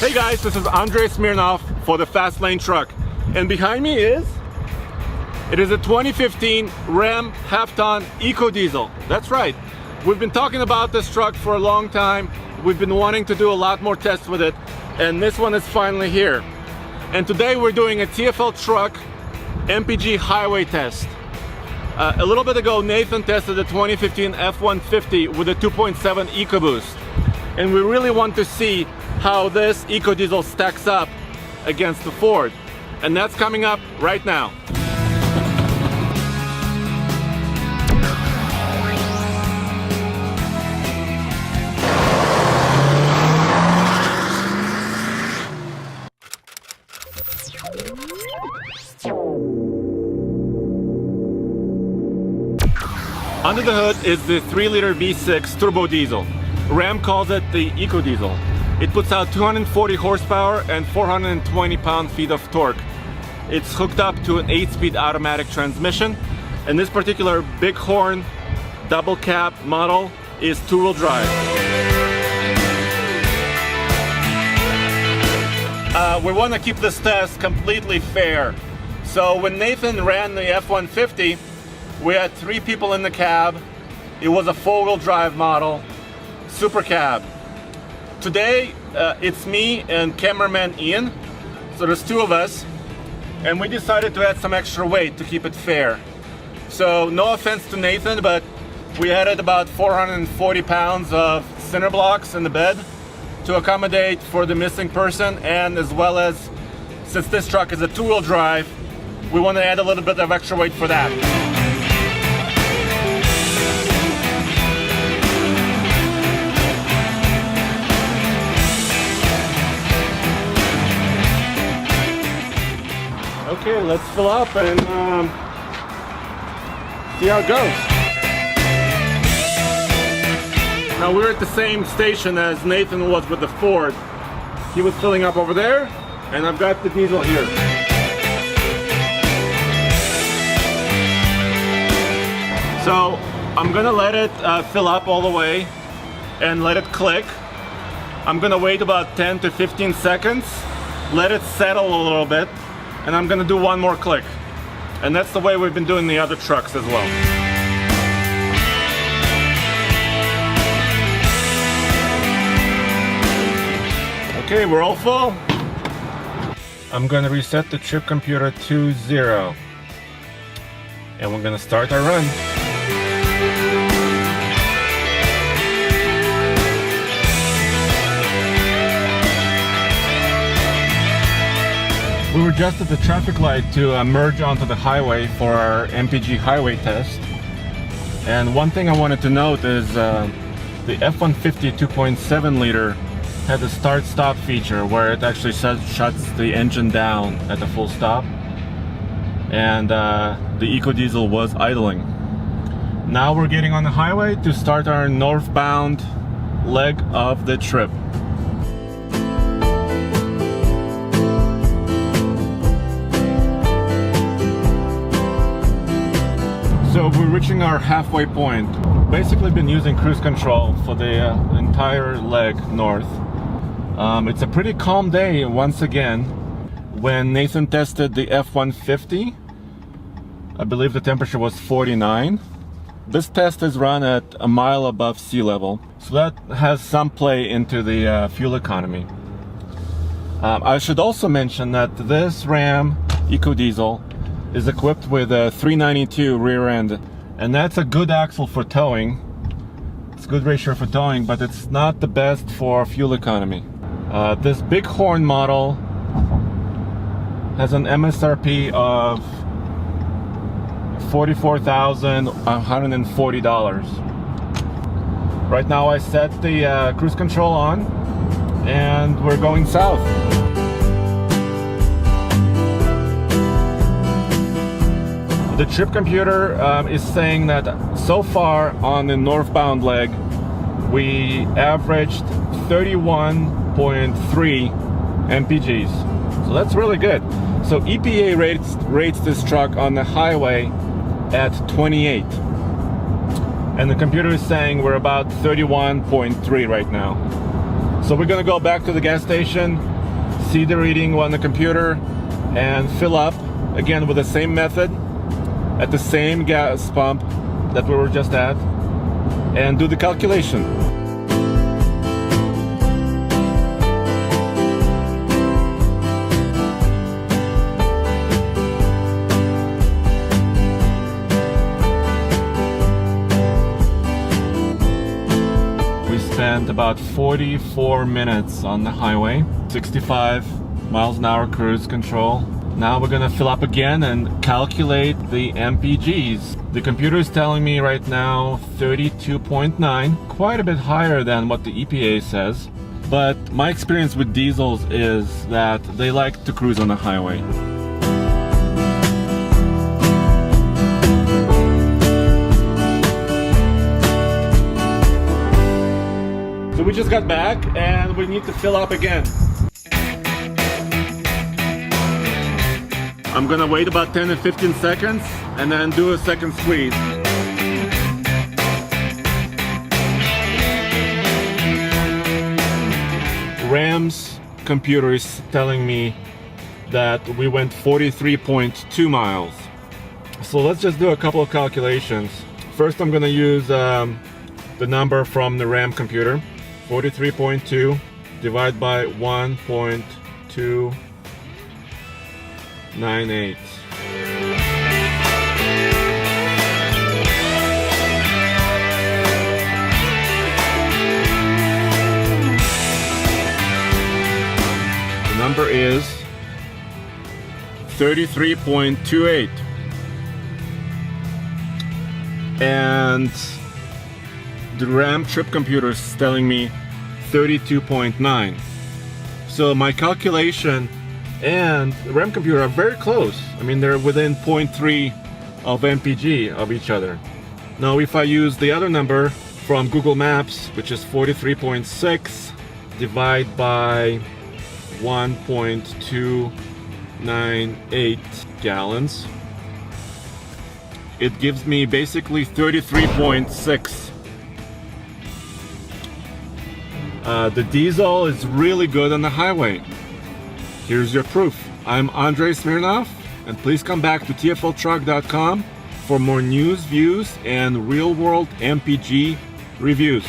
Hey guys, this is Andrei Smirnov for the Fast Lane Truck, and behind me is a 2015 Ram half-ton EcoDiesel. That's right, we've been talking about this truck for a long time. We've been wanting to do a lot more tests with it, and this one is finally here. And today we're doing a TFL truck MPG highway test. A little bit ago, Nathan tested the 2015 F-150 with a 2.7 EcoBoost, and we really want to see how this EcoDiesel stacks up against the Ford. And that's coming up right now. Under the hood is the 3-liter V6 turbo diesel. Ram calls it the EcoDiesel. It puts out 240 horsepower and 420 pound-feet of torque. It's hooked up to an 8-speed automatic transmission, and this particular Bighorn double cab model is 2-wheel drive. We want to keep this test completely fair. So when Nathan ran the F-150, we had 3 people in the cab. It was a 4-wheel drive model, super cab. Today, it's me and cameraman Ian, so there's 2 of us, and we decided to add some extra weight to keep it fair. So no offense to Nathan, but we added about 440 pounds of cinder blocks in the bed to accommodate for the missing person, and as well as, since this truck is a 2-wheel drive, we want to add a little bit of extra weight for that. Okay, let's fill up and see how it goes. Now we're at the same station as Nathan was with the Ford. He was filling up over there, and I've got the diesel here. So I'm gonna let it fill up all the way and let it click. I'm gonna wait about 10 to 15 seconds, let it settle a little bit, and I'm gonna do one more click. And that's the way we've been doing the other trucks as well. Okay, we're all full. I'm gonna reset the trip computer to 0. And we're gonna start our run. We were just at the traffic light to merge onto the highway for our MPG highway test. And one thing I wanted to note is the F-150 2.7 liter had the start-stop feature where it actually shuts the engine down at the full stop. And the EcoDiesel was idling. Now we're getting on the highway to start our northbound leg of the trip. So we're reaching our halfway point. Basically been using cruise control for the entire leg north. It's a pretty calm day once again. When Nathan tested the F-150, I believe the temperature was 49. This test is run at a mile above sea level, so that has some play into the fuel economy. I should also mention that this Ram EcoDiesel is equipped with a 392 rear end, and that's a good axle for towing. It's a good ratio for towing, but it's not the best for fuel economy. This Bighorn model has an MSRP of $44,140. Right now I set the cruise control on, and we're going south. The trip computer is saying that so far on the northbound leg, we averaged 31.3 MPGs. So that's really good. So EPA rates this truck on the highway at 28. And the computer is saying we're about 31.3 right now. So we're gonna go back to the gas station, see the reading on the computer and fill up again with the same method at the same gas pump that we were just at, and do the calculation. We spent about 44 minutes on the highway, 65 miles an hour cruise control. Now we're gonna fill up again and calculate the MPGs. The computer is telling me right now 32.9, quite a bit higher than what the EPA says. But my experience with diesels is that they like to cruise on the highway. So we just got back and we need to fill up again. I'm gonna wait about 10 and 15 seconds and then do a second squeeze. Ram's computer is telling me that we went 43.2 miles. So let's just do a couple of calculations. First, I'm gonna use the number from the RAM computer. 43.2 divided by 1.298. The number is 33.28. And the RAM trip computer is telling me 32.9. So my calculation and the RAM computer are very close. I mean, they're within 0.3 of MPG of each other. Now, if I use the other number from Google Maps, which is 43.6, divide by 1.298 gallons, it gives me basically 33.6. The diesel is really good on the highway. Here's your proof. I'm Andrei Smirnov, and please come back to tfltruck.com for more news, views, and real-world MPG reviews.